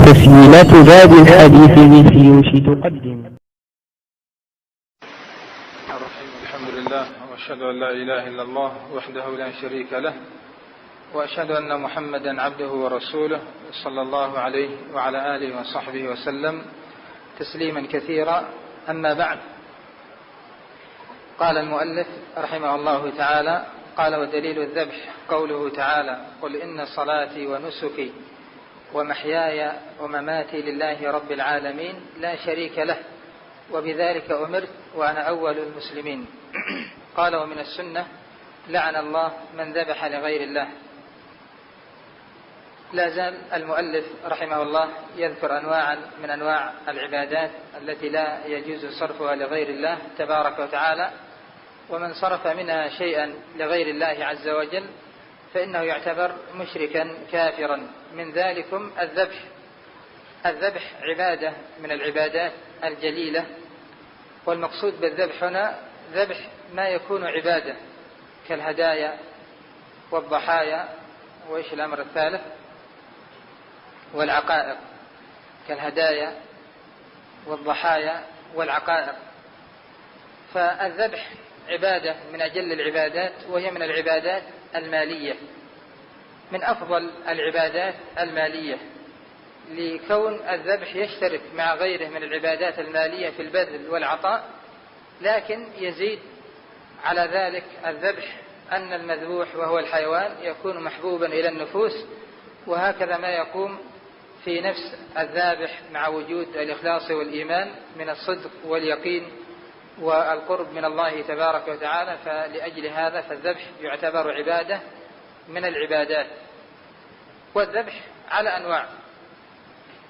تسجيلات زاد الحديث بسيوش تقدم. الحمد لله وأشهد أن لا إله إلا الله وحده لا شريك له، وأشهد أن محمدا عبده ورسوله صلى الله عليه وعلى آله وصحبه وسلم تسليما كثيرا. أما بعد، قال المؤلف رحمه الله تعالى: قال: ودليل الذبح قوله تعالى: قل إن صلاتي ونسكي ومحياي ومماتي لله رب العالمين لا شريك له وبذلك أمرت وأنا أول المسلمين. قال: ومن السنة: لعن الله من ذبح لغير الله. لا زال المؤلف رحمه الله يذكر أنواعا من أنواع العبادات التي لا يجوز صرفها لغير الله تبارك وتعالى، ومن صرف منها شيئا لغير الله عز وجل فإنه يعتبر مشركا كافرا. من ذلكم الذبح. الذبح عبادة من العبادات الجليلة، والمقصود بالذبح هنا ذبح ما يكون عبادة كالهدايا والضحايا، وإيش الأمر الثالث؟ والعقائق. كالهدايا والضحايا والعقائق. فالذبح عبادة من أجل العبادات، وهي من العبادات المالية، من أفضل العبادات المالية، لكون الذبح يشترك مع غيره من العبادات المالية في البذل والعطاء. لكن يزيد على ذلك الذبح أن المذبوح وهو الحيوان يكون محبوبا إلى النفوس، وهكذا ما يقوم في نفس الذابح مع وجود الإخلاص والإيمان من الصدق واليقين والقرب من الله تبارك وتعالى. فلأجل هذا فالذبح يعتبر عبادة من العبادات. والذبح على أنواع.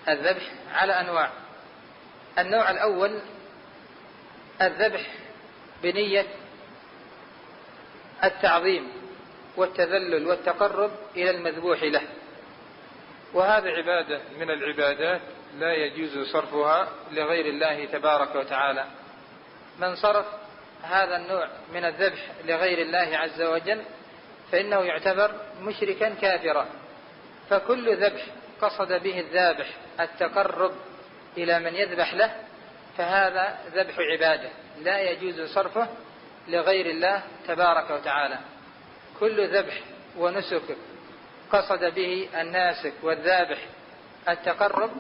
الذبح على أنواع. النوع الأول الذبح بنية التعظيم والتذلل والتقرب إلى المذبوح له، وهذا عبادة من العبادات لا يجوز صرفها لغير الله تبارك وتعالى. من صرف هذا النوع من الذبح لغير الله عز وجل فإنه يعتبر مشركا كافرا. فكل ذبح قصد به الذابح التقرب إلى من يذبح له فهذا ذبح عبادة لا يجوز صرفه لغير الله تبارك وتعالى. كل ذبح ونسك قصد به الناسك والذابح التقرب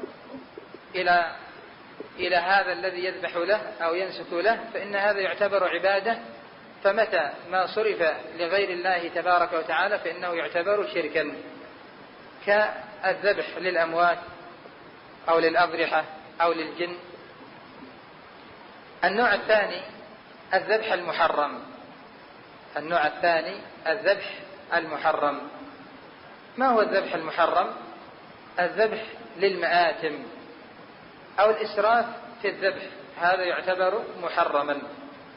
إلى هذا الذي يذبح له أو ينسك له فإن هذا يعتبر عبادة. فمتى ما صرف لغير الله تبارك وتعالى فإنه يعتبر شركا، كالذبح للأموات أو للأضرحة أو للجن. النوع الثاني الذبح المحرم. النوع الثاني الذبح المحرم. ما هو الذبح المحرم؟ الذبح للمآتم أو الإسراف في الذبح، هذا يعتبر محرما.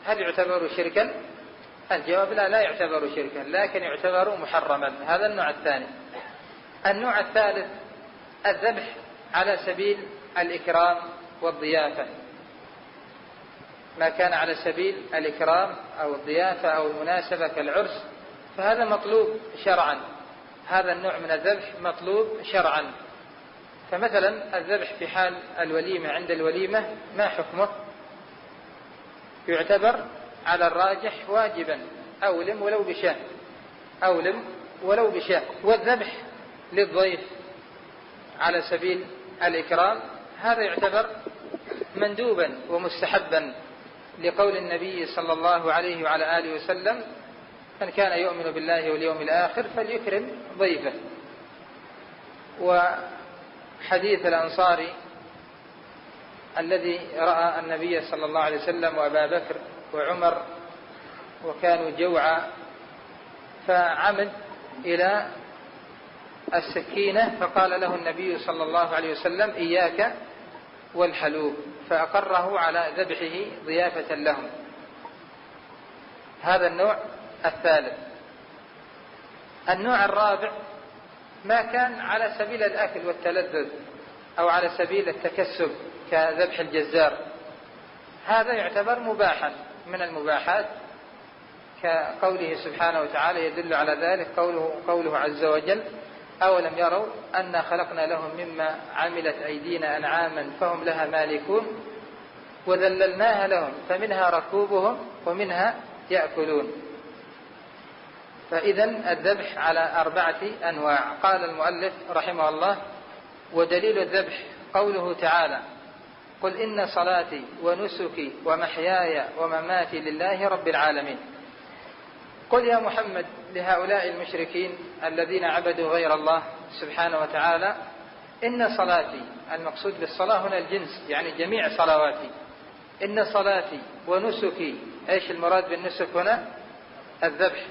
هل يعتبر شركا؟ الجواب لا يعتبر شركا، لكن يعتبر محرما. هذا النوع الثاني. النوع الثالث الذبح على سبيل الإكرام والضيافة. ما كان على سبيل الإكرام أو الضيافة أو المناسبة كالعرس فهذا مطلوب شرعا. هذا النوع من الذبح مطلوب شرعا. فمثلا الذبح في حال الوليمة، عند الوليمة ما حكمه؟ يعتبر على الراجح واجبا، أولم ولو بشاة، أولم ولو بشاة. والذبح للضيف على سبيل الإكرام هذا يعتبر مندوبا ومستحبا، لقول النبي صلى الله عليه وعلى آله وسلم: من كان يؤمن بالله واليوم الآخر فليكرم ضيفه. وحديث الأنصاري الذي رأى النبي صلى الله عليه وسلم وأبا بكر وعمر وكانوا جوعا فعمد إلى السكينة فقال له النبي صلى الله عليه وسلم: إياك والحلوب، فأقره على ذبحه ضيافة لهم. هذا النوع الثالث. النوع الرابع ما كان على سبيل الأكل والتلذذ أو على سبيل التكسب كذبح الجزار، هذا يعتبر مباحا من المباحات، كقوله سبحانه وتعالى يدل على ذلك قوله عز وجل: أولم يروا أنا خلقنا لهم مما عملت أيدينا أنعاما فهم لها مالكون وذللناها لهم فمنها ركوبهم ومنها يأكلون. فإذا الذبح على 4 أنواع. قال المؤلف رحمه الله: ودليل الذبح قوله تعالى: قل إن صلاتي ونسكي ومحياي ومماتي لله رب العالمين. قل يا محمد لهؤلاء المشركين الذين عبدوا غير الله سبحانه وتعالى: إن صلاتي، المقصود بالصلاة هنا الجنس، يعني جميع صلواتي، إن صلاتي ونسكي. إيش المراد بالنسك هنا؟ الذبح.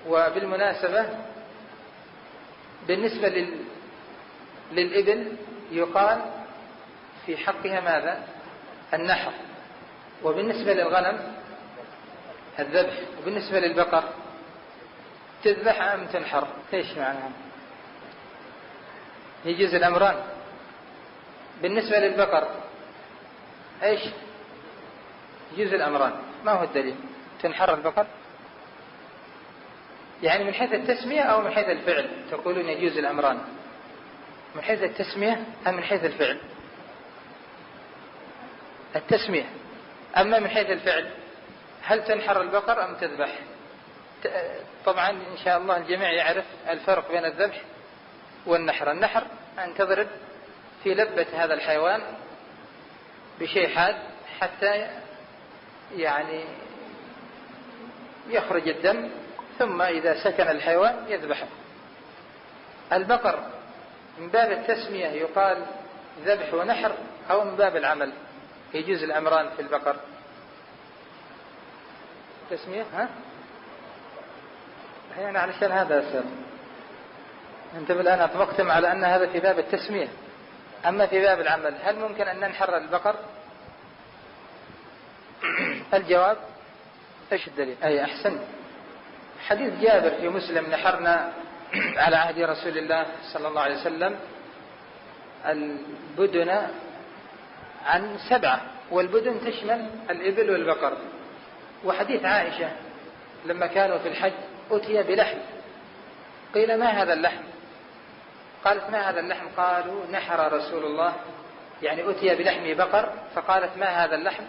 وبالمناسبة بالنسبة للإبل يقال في حقها ماذا؟ النحر. وبالنسبة للغنم الذبح. وبالنسبة للبقر تذبح أم تنحر؟ إيش معناها؟ يجوز الأمران. بالنسبة للبقر إيش؟ يجوز الأمران. ما هو الدليل؟ تنحر البقر؟ يعني من حيث التسمية أو من حيث الفعل تقولون يجوز الأمران؟ من حيث التسمية أم من حيث الفعل؟ التسمية. أما من حيث الفعل هل تنحر البقر أم تذبح؟ طبعا إن شاء الله الجميع يعرف الفرق بين الذبح والنحر. النحر أن تضرب في لبة هذا الحيوان بشيء حاد حتى يعني يخرج الدم، ثم إذا سكن الحيوان يذبحه. البقر من باب التسمية يقال ذبح ونحر أو من باب العمل يجوز الأمران في البقر؟ تسمية يعني علشان هذا أسأل. أنتم الآن أطبقتم على أن هذا في باب التسمية. أما في باب العمل هل ممكن أن ننحر البقر؟ الجواب إيش الدليل؟ أي أحسن. حديث جابر في مسلم: نحرنا على عهد رسول الله صلى الله عليه وسلم البدن عن 7، والبدن تشمل الإبل والبقر. وحديث عائشة لما كانوا في الحج أتي بلحم، قيل: ما هذا اللحم؟ قالت: ما هذا اللحم؟ قالوا: نحر رسول الله، يعني أتي بلحم بقر. فقالت: ما هذا اللحم؟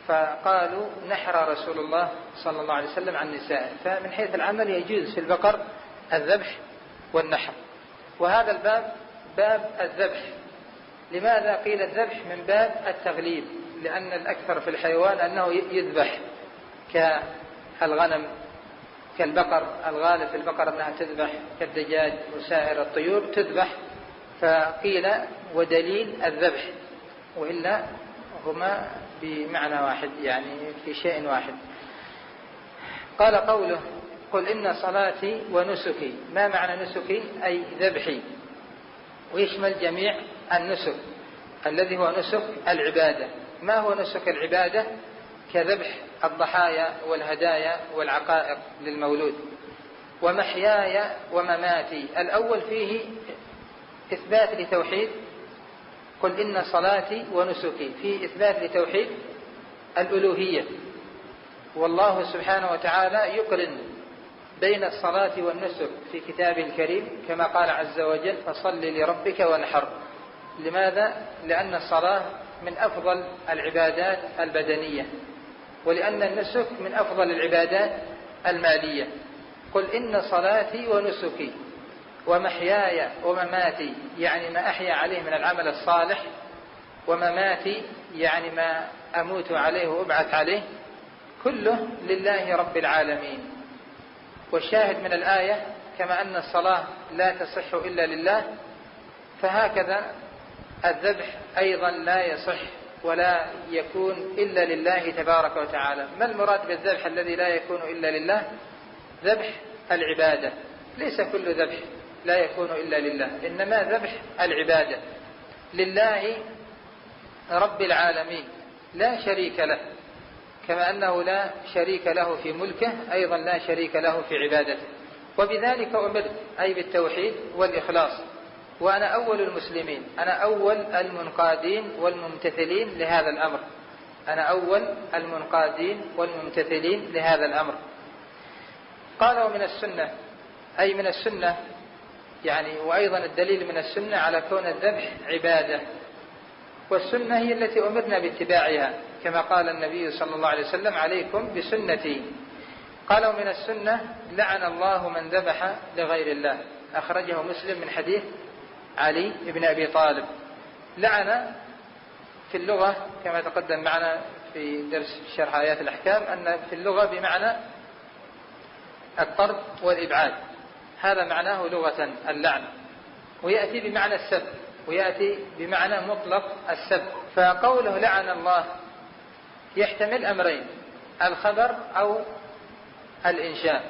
فقالوا: نحر رسول الله صلى الله عليه وسلم عن نسائه. فمن حيث العمل يجوز في البقر الذبح والنحر. وهذا الباب باب الذبح. لماذا قيل الذبح؟ من باب التغليب، لأن الأكثر في الحيوان أنه يذبح، كالغنم كالبقر. الغالب في البقر أنها تذبح، كالدجاج وسائر الطيور تذبح. فقيل ودليل الذبح، وإلا هما بمعنى واحد، يعني في شيء واحد. قال قوله: قل إن صلاتي ونسكي. ما معنى نسكي؟ أي ذبحي، ويشمل جميع النسك الذي هو نسك العبادة. ما هو نسك العبادة؟ كذبح الضحايا والهدايا والعقائق للمولود. ومحياي ومماتي، الأول فيه إثبات لتوحيد. قل إن صلاتي ونسكي فيه إثبات لتوحيد الألوهية، والله سبحانه وتعالى يقرن بين الصلاة والنسك في كتابه الكريم كما قال عز وجل: فصل لربك وانحر. لماذا؟ لأن الصلاة من أفضل العبادات البدنية، ولأن النسك من أفضل العبادات المالية. قل إن صلاتي ونسكي ومحياي ومماتي، يعني ما أحيا عليه من العمل الصالح، ومماتي يعني ما أموت عليه وأبعث عليه، كله لله رب العالمين. والشاهد من الآية: كما أن الصلاة لا تصح إلا لله، فهكذا الذبح أيضا لا يصح ولا يكون إلا لله تبارك وتعالى. ما المراد بالذبح الذي لا يكون إلا لله؟ ذبح العبادة. ليس كل ذبح لا يكون إلا لله، إنما ذبح العبادة لله رب العالمين لا شريك له. كما أنه لا شريك له في ملكه، أيضا لا شريك له في عبادته. وبذلك أمرت، أي بالتوحيد والإخلاص. وأنا أول المسلمين، أنا أول المنقادين والممتثلين لهذا الأمر. أنا أول المنقادين والممتثلين لهذا الأمر. قالوا من السنة، أي من السنة يعني وأيضا الدليل من السنة على كون الذبح عبادة، والسنة هي التي أمرنا باتباعها، كما قال النبي صلى الله عليه وسلم: عليكم بسنتي. قالوا من السنة: لعن الله من ذبح لغير الله، أخرجه مسلم من حديث علي بن أبي طالب. لعن في اللغة كما تقدم معنا في درس شرح آيات الأحكام أن في اللغة بمعنى الطرد والإبعاد، هذا معناه لغة اللعن، ويأتي بمعنى السب، ويأتي بمعنى مطلق السب. فقوله لعن الله يحتمل أمرين: الخبر أو الإنشاء.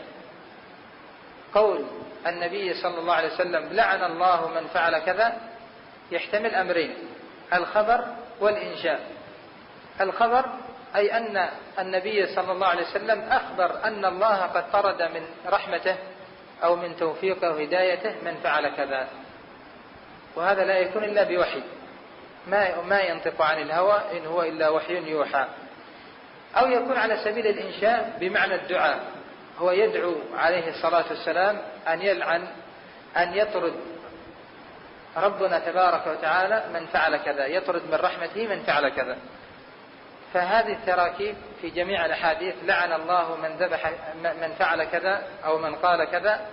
قول النبي صلى الله عليه وسلم: لعن الله من فعل كذا، يحتمل أمرين: الخبر والإنشاء. الخبر أي أن النبي صلى الله عليه وسلم أخبر أن الله قد طرد من رحمته أو من توفيقه وهدايته من فعل كذا، وهذا لا يكون إلا بوحي، ما ينطق عن الهوى، إن هو إلا وحي يوحى. أو يكون على سبيل الإنشاء بمعنى الدعاء، هو يدعو عليه الصلاة والسلام أن يلعن، أن يطرد ربنا تبارك وتعالى من فعل كذا، يطرد من رحمته من فعل كذا. فهذه التراكيب في جميع الأحاديث: لعن الله من فعل كذا أو من قال كذا،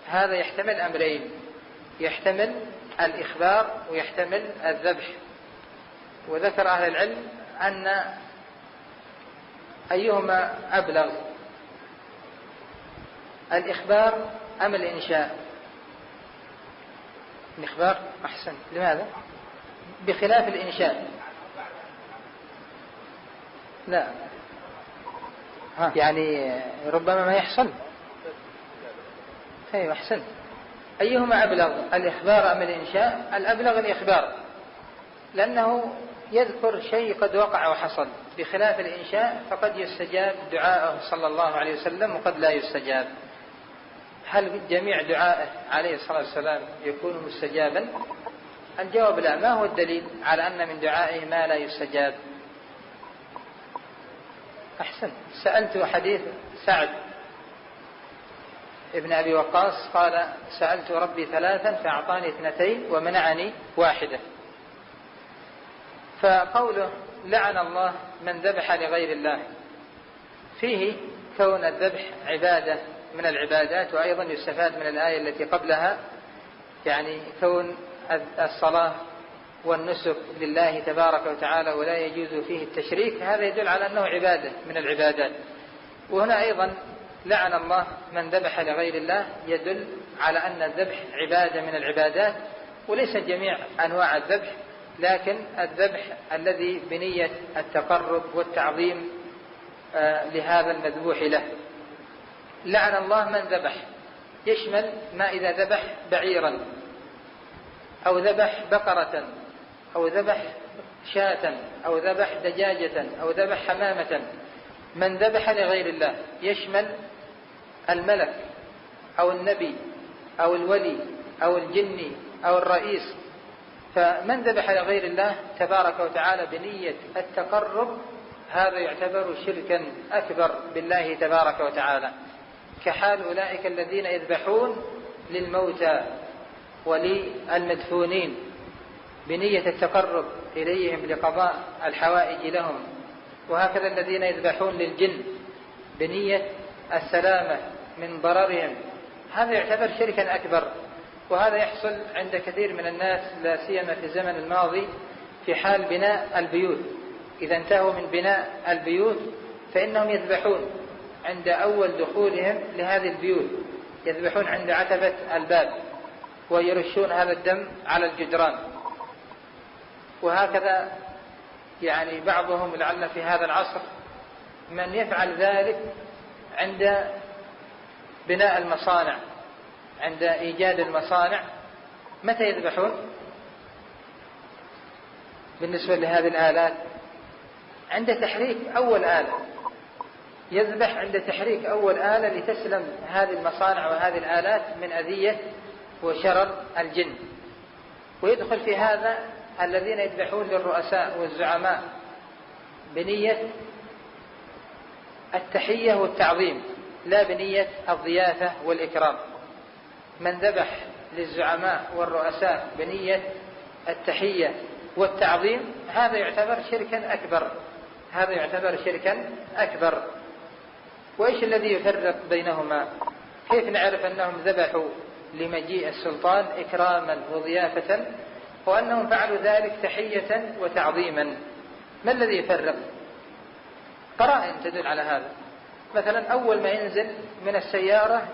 هذا يحتمل أمرين: يحتمل الإخبار ويحتمل الذبح. وذكر أهل العلم أن أيهما أبلغ، الإخبار أم الإنشاء؟ الإخبار أحسن. لماذا؟ بخلاف الإنشاء. لا يعني ربما ما يحصل. أيوة أحسن. أيهما أبلغ، الإخبار أم الإنشاء؟ الأبلغ الإخبار، لأنه يذكر شيء قد وقع وحصل، بخلاف الإنشاء فقد يستجاب دعاءه صلى الله عليه وسلم وقد لا يستجاب. هل جميع دعائه عليه الصلاة والسلام يكون مستجابا؟ الجواب لا. ما هو الدليل على أن من دعائه ما لا يستجاب؟ أحسن. سألت حديث سعد ابن أبي وقاص قال: سألت ربي 3 فأعطاني 2 ومنعني 1. فقوله لعن الله من ذبح لغير الله فيه كون الذبح عبادة من العبادات، وأيضا يستفاد من الآية التي قبلها يعني كون الصلاة والنسك لله تبارك وتعالى ولا يجوز فيه التشريك، هذا يدل على أنه عبادة من العبادات. وهنا أيضا لعن الله من ذبح لغير الله يدل على أن الذبح عبادة من العبادات، وليس جميع أنواع الذبح، لكن الذبح الذي بنية التقرب والتعظيم لهذا المذبوح له. لعن الله من ذبح يشمل ما إذا ذبح بعيرا أو ذبح بقرة أو ذبح شاة أو ذبح دجاجة أو ذبح حمامة. من ذبح لغير الله يشمل الملك أو النبي أو الولي أو الجني أو الرئيس. فمن ذبح لغير الله تبارك وتعالى بنية التقرب هذا يعتبر شركا أكبر بالله تبارك وتعالى، كحال أولئك الذين يذبحون للموتى وللمدفونين بنية التقرب إليهم لقضاء الحوائج لهم، وهكذا الذين يذبحون للجن بنية السلامة من ضررهم، هذا يعتبر شركا أكبر. وهذا يحصل عند كثير من الناس لا سيما في الزمن الماضي في حال بناء البيوت. إذا انتهوا من بناء البيوت فإنهم يذبحون عند أول دخولهم لهذه البيوت، يذبحون عند عتبة الباب ويرشون هذا الدم على الجدران. وهكذا يعني بعضهم لعل في هذا العصر من يفعل ذلك عند بناء المصانع، عند إيجاد المصانع. متى يذبحون؟ بالنسبة لهذه الآلات عند تحريك أول آلة، يذبح عند تحريك أول آلة لتسلم هذه المصانع وهذه الآلات من أذية وشرر الجن. ويدخل في هذا الذين يذبحون للرؤساء والزعماء بنية التحية والتعظيم لا بنية الضيافة والإكرام. من ذبح للزعماء والرؤساء بنية التحية والتعظيم، هذا يعتبر شركا أكبر، هذا يعتبر شركا أكبر. وإيش الذي يفرق بينهما؟ كيف نعرف أنهم ذبحوا لمجيء السلطان إكراما وضيافة وأنهم فعلوا ذلك تحية وتعظيما؟ ما الذي يفرق؟ قرائن تدل على هذا. مثلا أول ما ينزل من السيارة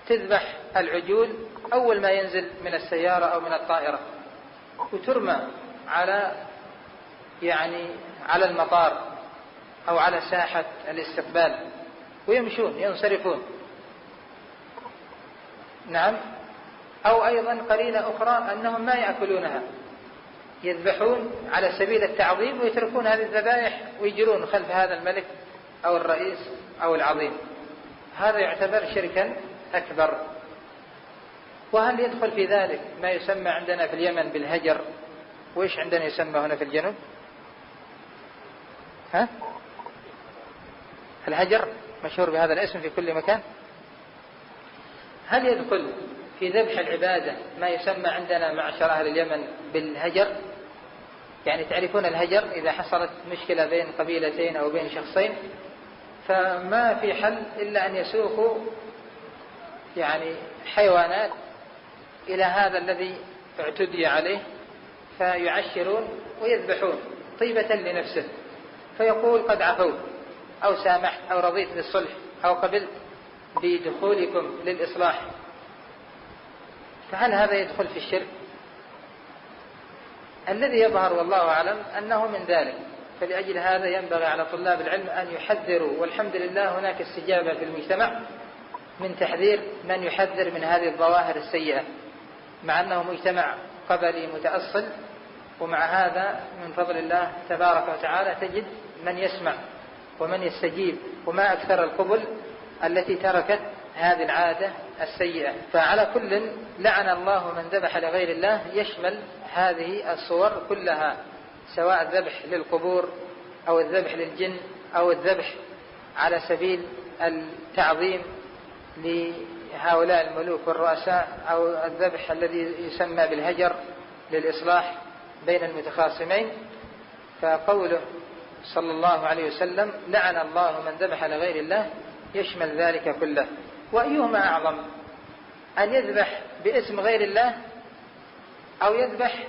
تذبح العجول أول ما ينزل من السيارة أو من الطائرة، وترمى على المطار أو على ساحة الاستقبال، ويمشون ينصرفون. نعم. أو أيضا قرينة أخرى أنهم ما يأكلونها، يذبحون على سبيل التعظيم ويتركون هذه الذبائح ويجرون خلف هذا الملك أو الرئيس أو العظيم. هذا يعتبر شركا أكبر. وهل يدخل في ذلك ما يسمى عندنا في اليمن بالهجر؟ وإيش عندنا يسمى هنا في الجنوب؟ الهجر مشهور بهذا الاسم في كل مكان. هل يدخل في ذبح العبادة ما يسمى عندنا معشر أهل اليمن بالهجر؟ يعني تعرفون الهجر إذا حصلت مشكلة بين قبيلتين أو بين شخصين، فما في حل إلا أن يسوقوا حيوانات إلى هذا الذي اعتدي عليه، فيعشرون ويذبحون طيبة لنفسه، فيقول قد عفوت أو سامحت أو رضيت بالصلح أو قبلت بدخولكم للإصلاح. فهل هذا يدخل في الشرك؟ الذي يظهر والله أعلم أنه من ذلك. فلأجل هذا ينبغي على طلاب العلم أن يحذروا، والحمد لله هناك استجابة في المجتمع من تحذير من يحذر من هذه الظواهر السيئة، مع أنه مجتمع قبلي متأصل، ومع هذا من فضل الله تبارك وتعالى تجد من يسمع ومن يستجيب، وما أكثر القبل التي تركت هذه العادة السيئة. فعلى كل لعن الله من ذبح لغير الله يشمل هذه الصور كلها، سواء الذبح للقبور أو الذبح للجن أو الذبح على سبيل التعظيم لهؤلاء الملوك والرؤساء، أو الذبح الذي يسمى بالهجر للإصلاح بين المتخاصمين. فقوله صلى الله عليه وسلم لعن الله من ذبح لغير الله يشمل ذلك كله. وأيهما أعظم، أن يذبح باسم غير الله أو يذبح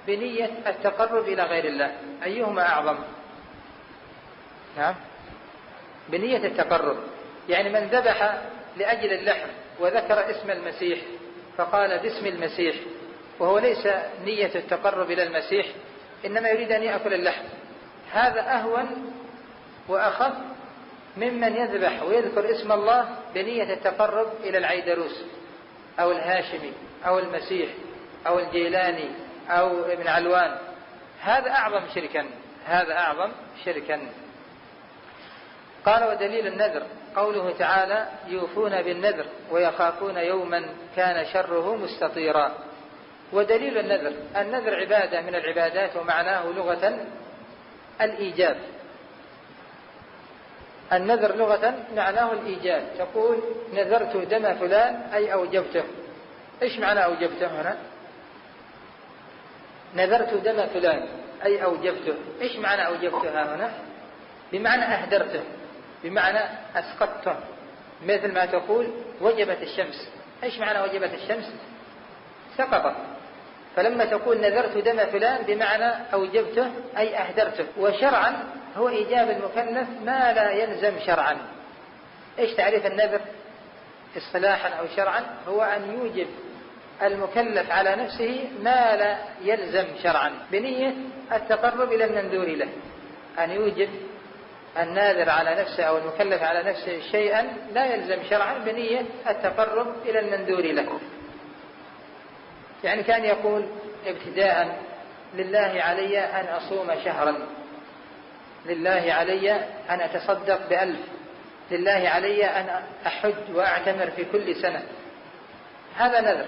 بنية التقرب إلى غير الله؟ أيهما أعظم؟ نعم، بنية التقرب. يعني من ذبح لأجل اللحم وذكر اسم المسيح فقال باسم المسيح، وهو ليس نية التقرب إلى المسيح، إنما يريد أن يأكل اللحم، هذا أهون وأخف ممن يذبح ويذكر اسم الله بنية التقرب إلى العيدروس أو الهاشمي أو المسيح أو الجيلاني أو ابن علوان. هذا أعظم شركا، هذا أعظم شركا. قال ودليل النذر قوله تعالى يوفون بالنذر ويخافون يوما كان شره مستطيرا. ودليل النذر عبادة من العبادات، ومعناه لغة الإيجاب. النذر لغة معناه الإيجاب. تقول نذرت دم فلان أي أوجبته. إيش معنى أوجبته هنا؟ نذرت دم فلان أي أوجبته. إيش معنى أوجبتها هنا؟ بمعنى أهدرته، بمعنى أسقطته، مثل ما تقول وجبت الشمس. إيش معنى وجبت الشمس؟ سقطت. فلما تقول نذرت دم فلان بمعنى أوجبته أي أهدرته. وشرعا هو إيجاب المكلف ما لا يلزم شرعا. إيش تعريف النذر اصطلاحا أو شرعا؟ هو أن يوجب المكلف على نفسه ما لا يلزم شرعا بنية التقرب إلى المنذور له. أن يوجب الناذر على نفسه أو المكلف على نفسه شيئا لا يلزم شرعا بنية التقرب إلى المنذور له. يعني كان يقول ابتداء لله علي أن أصوم شهرا، لله علي أن أتصدق ب1000، لله علي أن أحج وأعتمر في كل سنة. هذا نذر،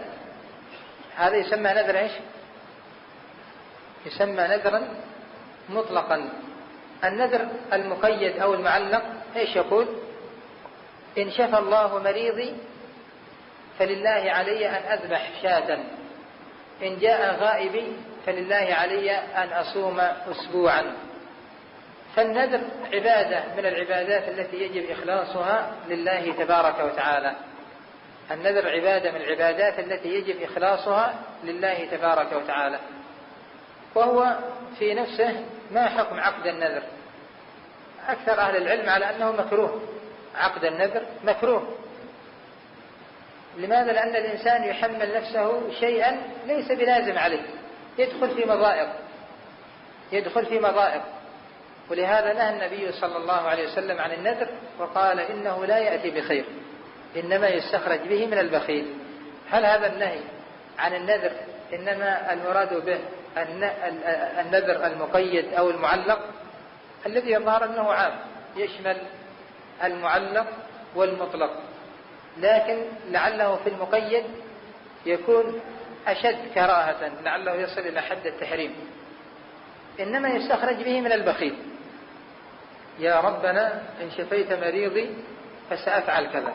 هذا يسمى نذر. إيش يسمى؟ نذرا مطلقا. النذر المقيد أو المعلق إيش يقول؟ إن شفى الله مريضي فلله علي أن أذبح شاة، إن جاء غائبي فلله علي أن أصوم أسبوعا. فالنذر عبادة من العبادات التي يجب إخلاصها لله تبارك وتعالى. النذر عبادة من العبادات التي يجب إخلاصها لله تبارك وتعالى. وهو في نفسه ما حكم عقد النذر؟ أكثر أهل العلم على أنه مكروه، عقد النذر مكروه. لماذا؟ لأن الإنسان يحمل نفسه شيئا ليس بلازم عليه، يدخل في مضائق. ولهذا نهى النبي صلى الله عليه وسلم عن النذر وقال إنه لا يأتي بخير، إنما يستخرج به من البخيل. هل هذا النهي عن النذر إنما المراد به النذر المقيد أو المعلق؟ الذي يظهر أنه عام يشمل المعلق والمطلق، لكن لعله في المقيد يكون أشد كراهة، لعله يصل إلى حد التحريم. إنما يستخرج به من البخيل، يا ربنا إن شفيت مريضي فسأفعل كذا،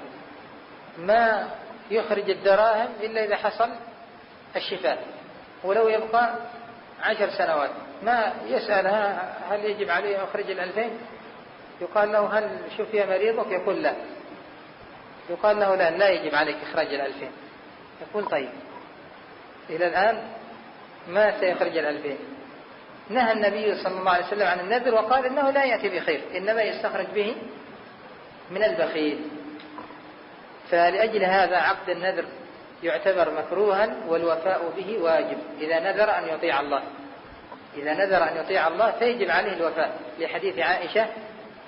ما يخرج الدراهم إلا إذا حصل الشفاء، ولو يبقى 10 سنوات ما يسأل هل يجب عليه أخرج 2000؟ يقال له هل شفي مريضك؟ يقول لا. يقال له لا يجب عليك إخراج 2000. يقول طيب إلى الآن ما سيخرج 2000. نهى النبي صلى الله عليه وسلم عن النذر وقال إنه لا يأتي بخير، إنما يستخرج به من البخيل. فلأجل هذا عقد النذر يعتبر مكروها والوفاء به واجب. إذا نذر أن يطيع الله فيجب عليه الوفاء، لحديث عائشة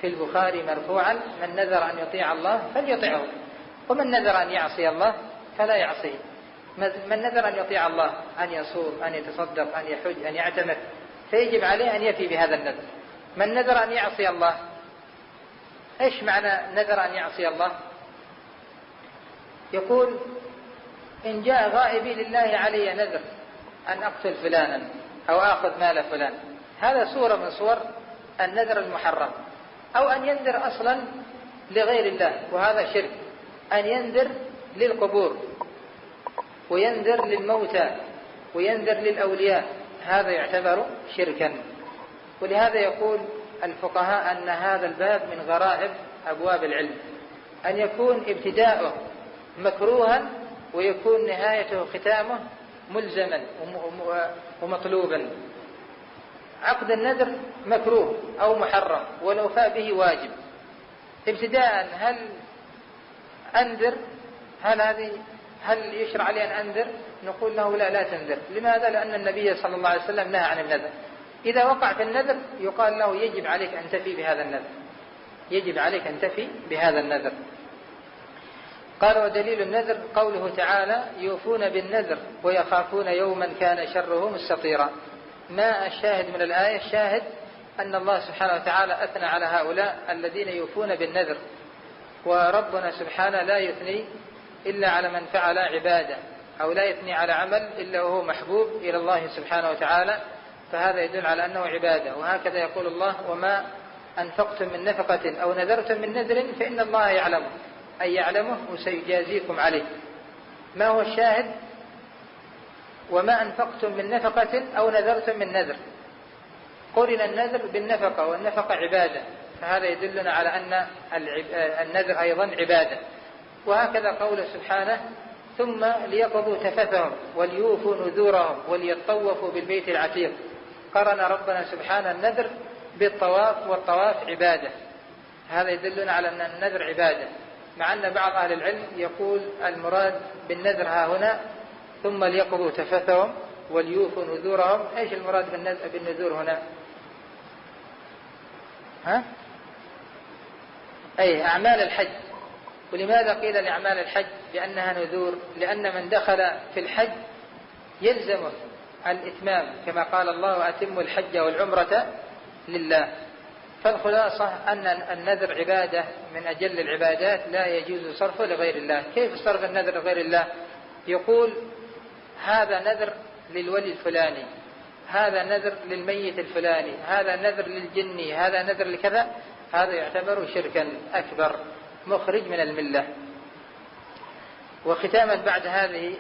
في البخاري مرفوعا: من نذر أن يطيع الله فليطيعه، ومن نذر أن يعصي الله فلا يعصيه. من نذر أن يطيع الله، أن يصوم، أن يتصدق، أن يحج، أن يعتمر، فيجب عليه أن يفي بهذا النذر. من نذر أن يعصي الله، إيش معنى نذر أن يعصي الله؟ يقول إن جاء غائبي لله علي نذر أن أقتل فلانا أو أخذ مال فلان، هذا صورة من صور النذر المحرم. أو أن ينذر أصلا لغير الله، وهذا شرك. أن ينذر للقبور وينذر للموتى وينذر للأولياء، هذا يعتبر شركا. ولهذا يقول الفقهاء أن هذا الباب من غرائب أبواب العلم، أن يكون ابتداؤه مكروها ويكون نهايته ختامه ملزما ومطلوبا. عقد النذر مكروه أو محرم والوفاء به واجب. ابتداء هل أنذر؟ هل يشرع لي أن أنذر؟ نقول له لا تنذر. لماذا؟ لأن النبي صلى الله عليه وسلم نهى عن النذر. إذا وقع في النذر يقال له يجب عليك أن تفي بهذا النذر. قال ودليل النذر قوله تعالى: يوفون بالنذر ويخافون يوما كان شره مستطيرا. ما الشاهد من الآية؟ الشاهد أن الله سبحانه وتعالى أثنى على هؤلاء الذين يوفون بالنذر، وربنا سبحانه لا يثني إلا على من فعل عبادة، أو لا يثني على عمل إلا وهو محبوب إلى الله سبحانه وتعالى، فهذا يدل على أنه عبادة. وهكذا يقول الله: وما أنفقتم من نفقة أو نذرتم من نذر فإن الله يعلمه، أي يعلمه وسيجازيكم عليه. ما هو الشاهد؟ وما أنفقتم من نفقة أو نذرتم من نذر، قرن النذر بالنفقة، والنفقة عبادة، فهذا يدلنا على أن النذر أيضا عبادة. وهكذا قوله سبحانه: ثم ليقضوا تفثهم وليوفوا نذورهم وليطوفوا بالبيت العتيق. قرن ربنا سبحانه النذر بالطواف، والطواف عبادة. هذا يدلنا على أن النذر عبادة، مع أن بعض أهل العلم يقول المراد بالنذر ها هنا ثم ليقضوا تفثهم وليوفوا نذورهم. إيش المراد بالنذور هنا؟ أي أعمال الحج. ولماذا قيل لأعمال الحج بأنها نذور؟ لأن من دخل في الحج يلزمه الإتمام، كما قال الله: وأتموا الحج والعمرة لله. فالخلاصة أن النذر عبادة من أجل العبادات، لا يجوز صرفه لغير الله. كيف صرف النذر لغير الله؟ يقول هذا نذر للولي الفلاني، هذا نذر للميت الفلاني، هذا نذر للجني، هذا نذر لكذا. هذا يعتبر شركا أكبر مخرج من الملة. وختاما بعد هذه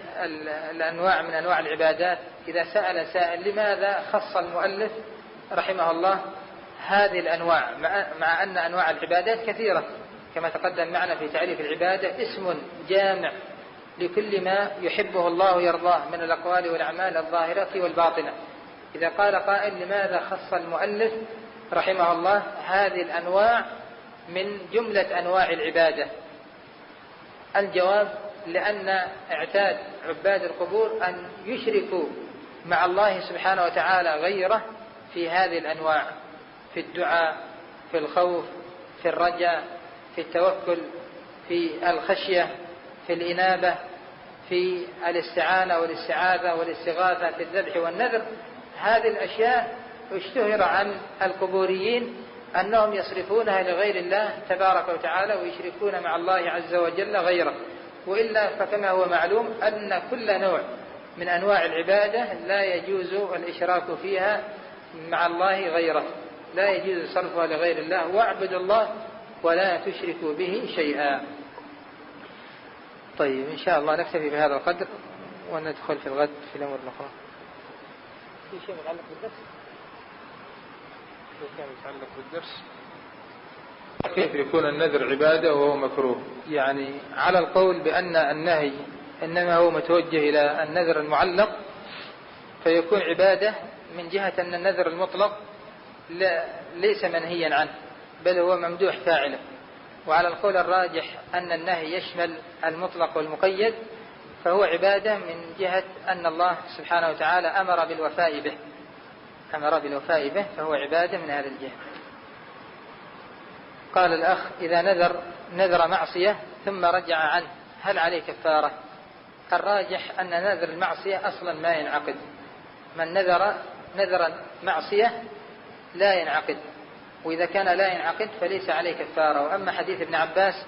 الأنواع من أنواع العبادات، إذا سأل سائل لماذا خص المؤلف رحمه الله هذه الأنواع، مع أن أنواع العبادات كثيرة كما تقدم معنا في تعريف العبادة، اسم جامع لكل ما يحبه الله ويرضاه من الأقوال والأعمال الظاهرة والباطنة. إذا قال قائل لماذا خص المؤلف رحمه الله هذه الأنواع من جملة أنواع العبادة؟ الجواب: لأن اعتاد عباد القبور أن يشركوا مع الله سبحانه وتعالى غيره في هذه الأنواع، في الدعاء، في الخوف، في الرجاء، في التوكل، في الخشية، في الإنابة، في الاستعانة والاستعاذة والاستغاثة، في الذبح والنذر. هذه الأشياء اشتهر عن القبوريين أنهم يصرفونها لغير الله تبارك وتعالى ويشركون مع الله عز وجل غيره. وإلا فكما هو معلوم أن كل نوع من أنواع العبادة لا يجوز الإشراك فيها مع الله غيره، لا يجوز صرفها لغير الله. واعبدوا الله ولا تشركوا به شيئا. طيب إن شاء الله نكتفي بهذا القدر وندخل في الغد في الأمور الأخرى. في شيء متعلق بالدرس؟ كان يتعلق بالدرس كيف يكون النذر عبادة وهو مكروه؟ يعني على القول بأن النهي إنما هو متوجه إلى النذر المعلق فيكون عبادة من جهة أن النذر المطلق ليس منهيا عنه بل هو ممدوح فاعله. وعلى القول الراجح أن النهي يشمل المطلق والمقيد فهو عبادة من جهة أن الله سبحانه وتعالى أمر بالوفاء به فهو عبادة من هذا الجهة. قال الأخ: إذا نذر معصية ثم رجع عنه هل عليه كفارة؟ الراجح أن نذر المعصية أصلا ما ينعقد. من نذر معصية لا ينعقد، وإذا كان لا ينعقد فليس عليه كفارة. وأما حديث ابن عباس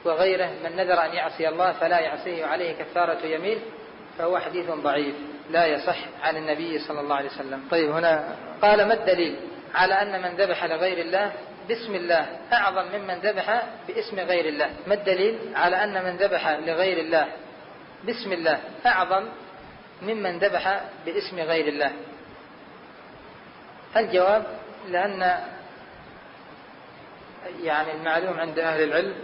وغيره من نذر أن يعصي الله فلا يعصيه عليه كفارة يمين فهو حديث ضعيف لا يصح عن النبي صلى الله عليه وسلم. طيب هنا قال: ما الدليل على أن من ذبح لغير الله باسم الله أعظم ممن ذبح باسم غير الله؟ ما الدليل على أن من ذبح لغير الله باسم الله أعظم ممن ذبح باسم غير الله؟ الجواب: لأن يعني المعلوم عند أهل العلم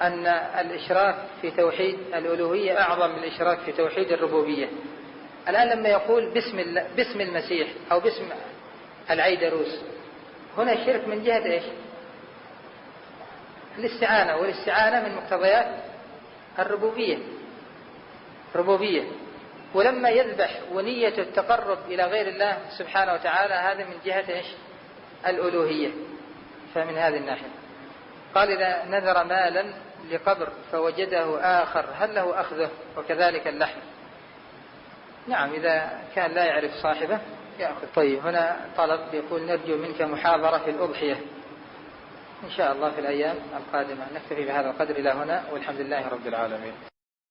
أن الإشراك في توحيد الألوهية أعظم من الإشراك في توحيد الربوبية. الآن لما يقول باسم المسيح أو باسم العيدروس، هنا الشرك من جهة إيش؟ الاستعانة، والاستعانة من مقتضيات الربوبية. ولما يذبح ونية التقرب إلى غير الله سبحانه وتعالى هذا من جهة إيش؟ الألوهية. فمن هذه الناحية قال: إذا نذر مالا لقبر فوجده آخر هل له أخذه؟ وكذلك اللحم. نعم إذا كان لا يعرف صاحبه يأخذ. طيب هنا طلب يقول: نرجو منك محاضرة في الأضحية إن شاء الله في الأيام القادمة. نكتفي بهذا القدر إلى هنا والحمد لله رب العالمين.